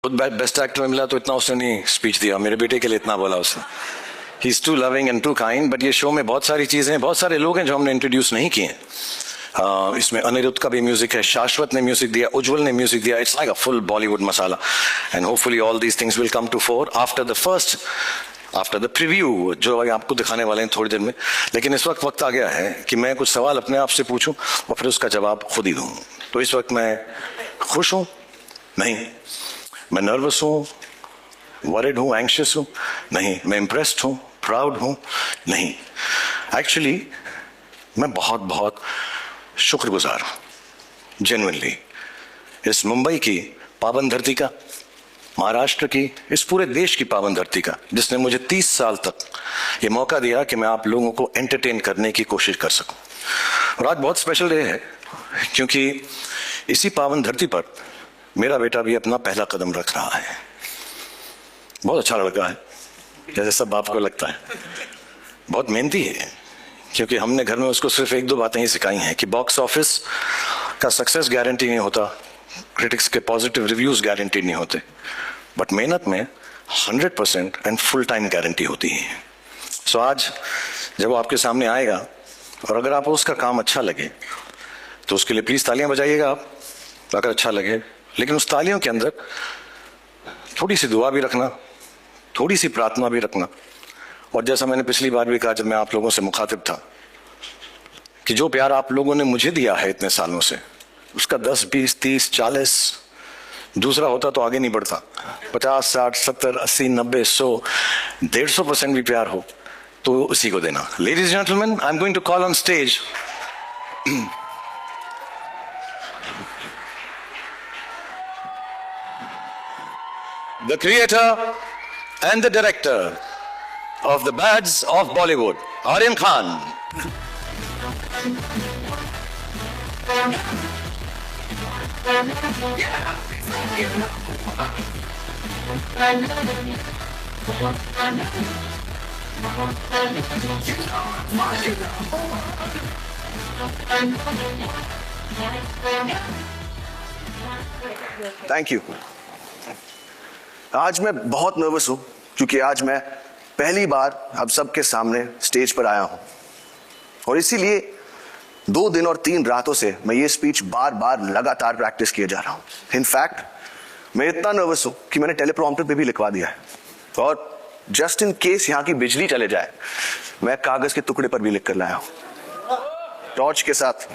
खुद best actor में मिला तो इतना उसने नहीं स्पीच दिया, मेरे बेटे के लिए इतना बोला उसने। He is too loving and too kind. But ये शो में बहुत सारी चीजें, बहुत सारे लोग हैं जो हमने इंट्रोड्यूस नहीं किए हैं। इसमें अनिरुद्ध का भी म्यूजिक है, शाश्वत ने म्यूजिक दिया, उज्जवल ने म्यूजिक दिया। It's like a full Bollywood masala and hopefully all these things will come to fore after the preview जो आपको दिखाने वाले हैं थोड़ी देर में। लेकिन इस वक्त आ गया है कि मैं कुछ सवाल अपने आप से पूछूं और फिर उसका जवाब खुद ही दूं। तो इस वक्त मैं खुश हूं? नहीं। मैं नर्वस हूं, वरिड हूं, एंग्शियस हूं? नहीं। मैं इम्प्रेस्ड हूं, प्राउड हूं? नहीं। एक्चुअली मैं बहुत बहुत शुक्रगुजार हूं, जेन्युइनली, इस मुंबई की पावन धरती का, महाराष्ट्र की, इस पूरे देश की पावन धरती का, जिसने मुझे 30 साल तक ये मौका दिया कि मैं आप लोगों को एंटरटेन करने की कोशिश कर सकूं। और आज बहुत स्पेशल डे है क्योंकि इसी पावन धरती पर मेरा बेटा भी अपना पहला कदम रख रहा है। बहुत अच्छा लड़का है, जैसे सब बाप को लगता है। बहुत मेहनती है क्योंकि हमने घर में उसको सिर्फ 1-2 बातें ही सिखाई हैं कि बॉक्स ऑफिस का सक्सेस गारंटी नहीं होता, क्रिटिक्स के पॉजिटिव रिव्यूज गारंटी नहीं होते, बट मेहनत में 100% एंड फुल टाइम गारंटी होती है। सो आज जब वो आपके सामने आएगा और अगर आपको उसका काम अच्छा लगे तो उसके लिए प्लीज तालियां बजाइएगा आप, अगर अच्छा लगे। लेकिन उस तालियों के अंदर थोड़ी सी दुआ भी रखना, थोड़ी सी प्रार्थना भी रखना। और जैसा मैंने पिछली बार भी कहा जब मैं आप लोगों से मुखातिब था कि जो प्यार आप लोगों ने मुझे दिया है इतने सालों से, उसका 10, 20, 30, 40 दूसरा होता तो आगे नहीं बढ़ता। 50, 60, 70, 80, 90, 100, 150% भी प्यार हो तो उसी को देना। Ladies and gentleman, I am going to call on stage the creator and the director of the Bads of Bollywood, Aryan Khan. Thank you. आज मैं बहुत नर्वस हूं क्योंकि आज मैं पहली बार आप सबके सामने स्टेज पर आया हूं और इसीलिए 2 दिन और 3 रातों से मैं ये स्पीच बार बार लगातार प्रैक्टिस किए जा रहा हूं। इनफैक्ट मैं इतना नर्वस हूं कि मैंने टेलीप्रॉम्प्टर पे भी लिखवा दिया है और जस्ट इन केस यहां की बिजली चले जाए मैं कागज के टुकड़े पर भी लिख कर लाया हूं टॉर्च के साथ।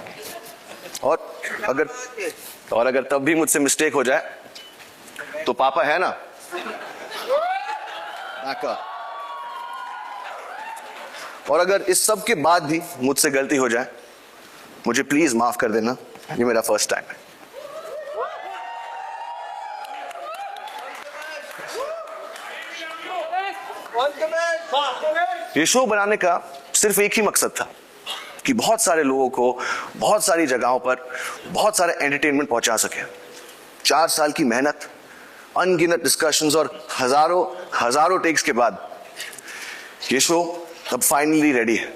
और अगर तब भी मुझसे मिस्टेक हो जाए तो पापा है ना, और अगर इस सब के बाद भी मुझसे गलती हो जाए मुझे प्लीज माफ कर देना, ये मेरा फर्स्ट टाइम है। ये शो बनाने का सिर्फ एक ही मकसद था कि बहुत सारे लोगों को बहुत सारी जगहों पर बहुत सारे एंटरटेनमेंट पहुंचा सके। 4 साल की मेहनत, अनगिनत डिस्कशंस और हजारों टेक्स के बाद ये शो अब फाइनली रेडी है।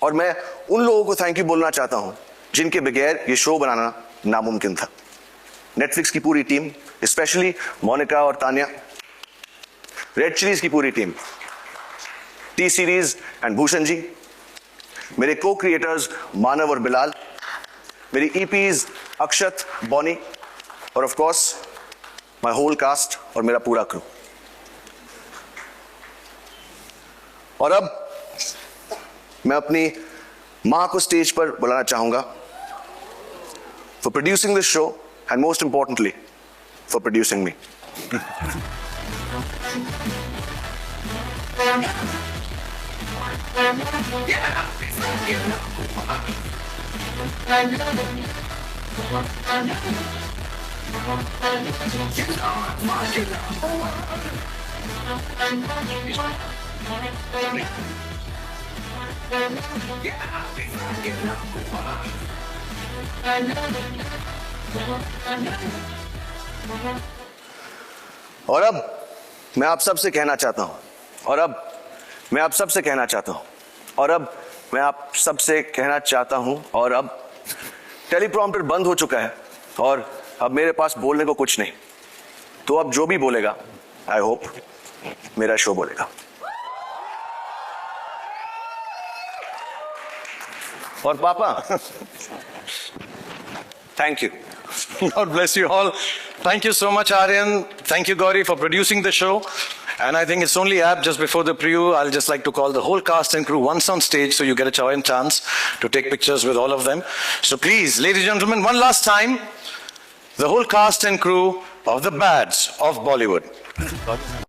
और मैं उन लोगों को थैंक यू बोलना चाहता हूं जिनके बगैर ये शो बनाना नामुमकिन था। नेटफ्लिक्स की पूरी टीम, स्पेशली मोनिका और तान्या, रेड चिलीज की पूरी team, T Series and Bhushan ji, मेरे को क्रिएटर्स मानव और बिलाल, मेरी ईपीज अक्षत, बॉनी और of course my whole cast और मेरा पूरा क्रू। और अब मैं अपनी मां को स्टेज पर बुलाना चाहूंगा for producing this show and most importantly for producing me. और अब मैं आप सबसे कहना चाहता हूं, और अब मैं आप सबसे कहना चाहता हूं, और अब मैं आप सबसे कहना चाहता हूं, और अब टेलीप्रॉम्प्टर बंद हो चुका है और अब मेरे पास बोलने को कुछ नहीं। तो अब जो भी बोलेगा, आई होप मेरा शो बोलेगा। और पापा, thank you. God bless you all. Thank you so much, Aryan. Thank you, Gauri, for producing the show. And I think it's only apt just before the preview, I'll just like to call the whole cast and crew once on stage so you get a chance to take pictures with all of them. So please, ladies and gentlemen, one last time, the whole cast and crew of the Bads of Bollywood.